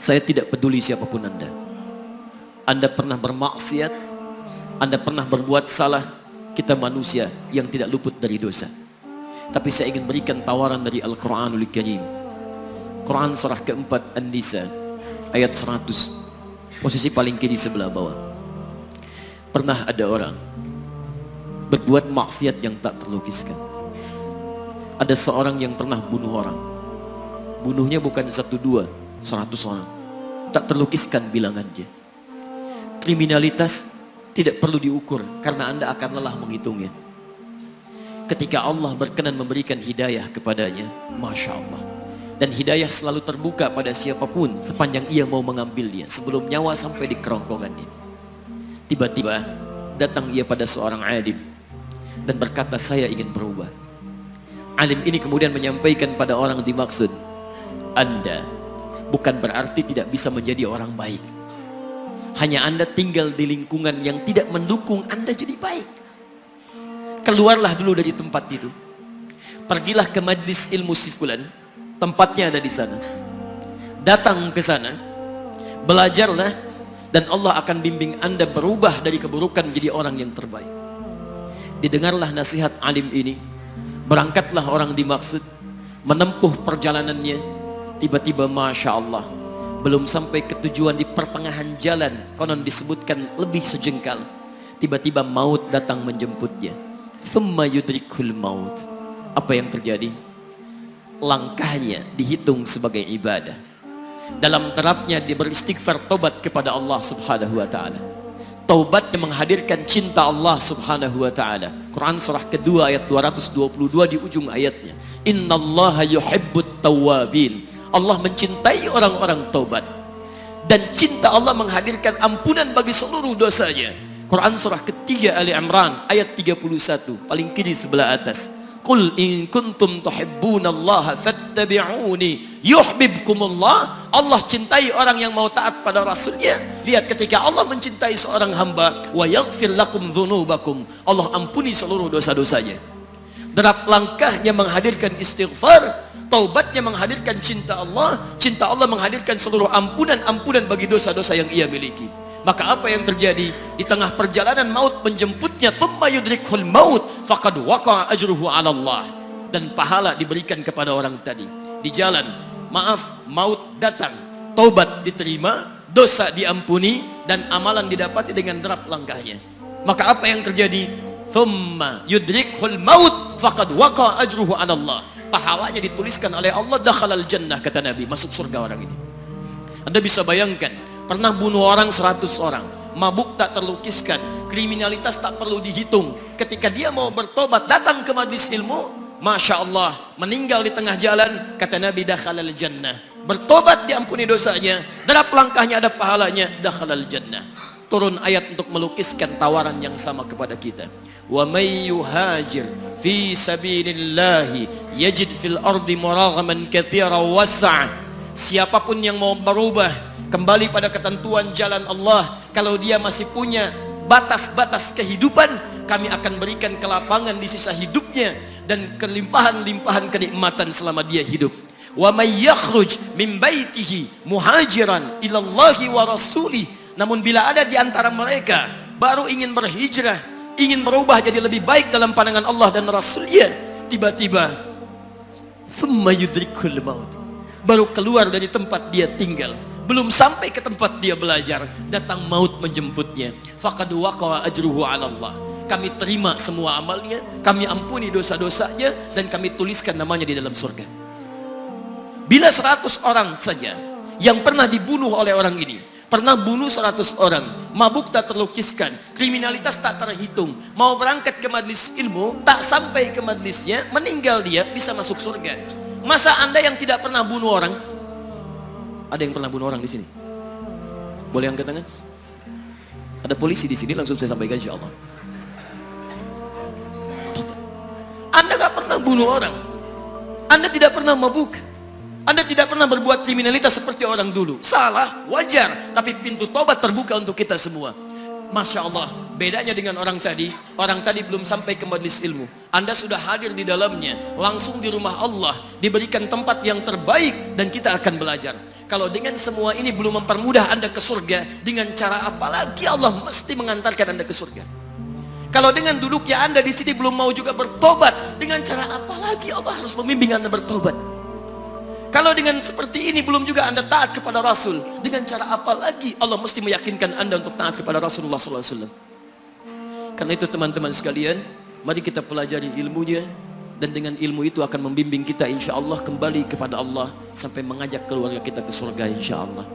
Saya tidak peduli siapapun Anda. Anda pernah bermaksiat, Anda pernah berbuat salah. Kita manusia yang tidak luput dari dosa. Tapi saya ingin berikan tawaran dari Al-Quranul Karim. Quran surah keempat An-Nisa ayat 100, posisi paling kiri sebelah bawah. Pernah ada orang berbuat maksiat yang tak terlukiskan. Ada seorang yang pernah bunuh orang. Bunuhnya bukan 1, 2, 100 orang. Tak terlukiskan bilangannya. Kriminalitas tidak perlu diukur karena Anda akan lelah menghitungnya. Ketika Allah berkenan memberikan hidayah kepadanya, Masya Allah. Dan hidayah selalu terbuka pada siapapun sepanjang ia mau mengambilnya sebelum nyawa sampai di kerongkongannya. Tiba-tiba datang ia pada seorang alim dan berkata, saya ingin berubah. Alim ini kemudian menyampaikan pada orang dimaksud, Anda bukan berarti tidak bisa menjadi orang baik. Hanya Anda tinggal di lingkungan yang tidak mendukung Anda jadi baik. Keluarlah dulu dari tempat itu. Pergilah ke majlis ilmu si fulan, tempatnya ada di sana. Datang ke sana, belajarlah, dan Allah akan bimbing Anda berubah dari keburukan menjadi orang yang terbaik. Didengarlah nasihat alim ini. Berangkatlah orang dimaksud, menempuh perjalanannya. Tiba-tiba Masya Allah, belum sampai ke tujuan, di pertengahan jalan, konon disebutkan lebih sejengkal, tiba-tiba maut datang menjemputnya. Thumma yudrikul maut. Apa yang terjadi? Langkahnya dihitung sebagai ibadah. Dalam terapnya dia beristighfar, tobat kepada Allah subhanahu wa ta'ala. Taubat yang menghadirkan cinta Allah subhanahu wa ta'ala. Quran surah kedua ayat 222 di ujung ayatnya. Innallaha yuhibbut tawwabin. Allah mencintai orang-orang taubat. Dan cinta Allah menghadirkan ampunan bagi seluruh dosanya. Quran surah ketiga Ali Imran ayat 31, paling kiri sebelah atas. Qul in kuntum tuhibbunallaha fattabi'uni yuhibbukumullah. Allah cintai orang yang mau taat pada Rasulnya. Lihat, ketika Allah mencintai seorang hamba, wa yaghfir lakum dzunubakum, Allah ampuni seluruh dosa-dosanya. Derap langkahnya menghadirkan istighfar, taubatnya menghadirkan cinta Allah menghadirkan seluruh ampunan bagi dosa-dosa yang ia miliki. Maka apa yang terjadi? Di tengah perjalanan maut menjemputnya, thumma yudrikhul maut faqad waqa'a ajruhu 'ala Allah. Dan pahala diberikan kepada orang tadi. Di jalan, maaf, maut datang, taubat diterima, dosa diampuni, dan amalan didapati dengan derap langkahnya. Maka apa yang terjadi? Thumma yudrikhul maut faqad waqa'a ajruhu 'ala Allah. Pahalanya dituliskan oleh Allah, dakhalal jannah, kata Nabi, masuk surga orang ini. Anda bisa bayangkan, pernah bunuh orang 100 orang, mabuk tak terlukiskan, kriminalitas tak perlu dihitung. Ketika dia mau bertobat, datang ke majlis ilmu, Masya Allah, meninggal di tengah jalan, kata Nabi, dakhalal jannah. Bertobat diampuni dosanya, derap langkahnya ada pahalanya, dakhalal jannah. Turun ayat untuk melukiskan tawaran yang sama kepada kita. Wa may yuhajir fi sabilillahi yajid fil ardi muraghaman katsiran was'a. Siapapun yang mau berubah kembali pada ketentuan jalan Allah, kalau dia masih punya batas-batas kehidupan, kami akan berikan kelapangan di sisa hidupnya dan kelimpahan-limpahan kenikmatan selama dia hidup. Wa may yakhruj min baitihi muhajiran ilallahi wa rasulih. Namun bila ada di antara mereka baru ingin berhijrah, ingin berubah jadi lebih baik dalam pandangan Allah dan Rasulnya, tiba-tiba thumma yudrikul maut, baru keluar dari tempat dia tinggal, belum sampai ke tempat dia belajar, datang maut menjemputnya. Faqad waqa'a ajruhu 'ala Allah. Kami terima semua amalnya, kami ampuni dosa-dosanya, dan kami tuliskan namanya di dalam surga. Bila 100 orang saja yang pernah dibunuh oleh orang ini, pernah bunuh 100 orang, mabuk tak terlukiskan, kriminalitas tak terhitung, mau berangkat ke majlis ilmu, tak sampai ke majlisnya, meninggal dia, bisa masuk surga. Masa Anda yang tidak pernah bunuh orang? Ada yang pernah bunuh orang di sini? Boleh angkat tangan? Ada polisi di sini, langsung saya sampaikan insyaallah. Anda gak pernah bunuh orang, Anda tidak pernah mabuk, Anda tidak pernah berbuat kriminalitas seperti orang dulu. Salah, wajar, tapi pintu tobat terbuka untuk kita semua. Masya Allah, bedanya dengan orang tadi belum sampai ke majlis ilmu, Anda sudah hadir di dalamnya, langsung di rumah Allah, diberikan tempat yang terbaik, dan kita akan belajar. Kalau dengan semua ini belum mempermudah Anda ke surga, dengan cara apa lagi Allah mesti mengantarkan Anda ke surga? Kalau dengan duduknya Anda di sini belum mau juga bertobat, dengan cara apa lagi Allah harus membimbing Anda bertobat? Kalau dengan seperti ini belum juga Anda taat kepada Rasul, dengan cara apa lagi Allah mesti meyakinkan Anda untuk taat kepada Rasulullah SAW? Karena itu teman-teman sekalian, mari kita pelajari ilmunya, dan dengan ilmu itu akan membimbing kita insya Allah kembali kepada Allah sampai mengajak keluarga kita ke surga insya Allah.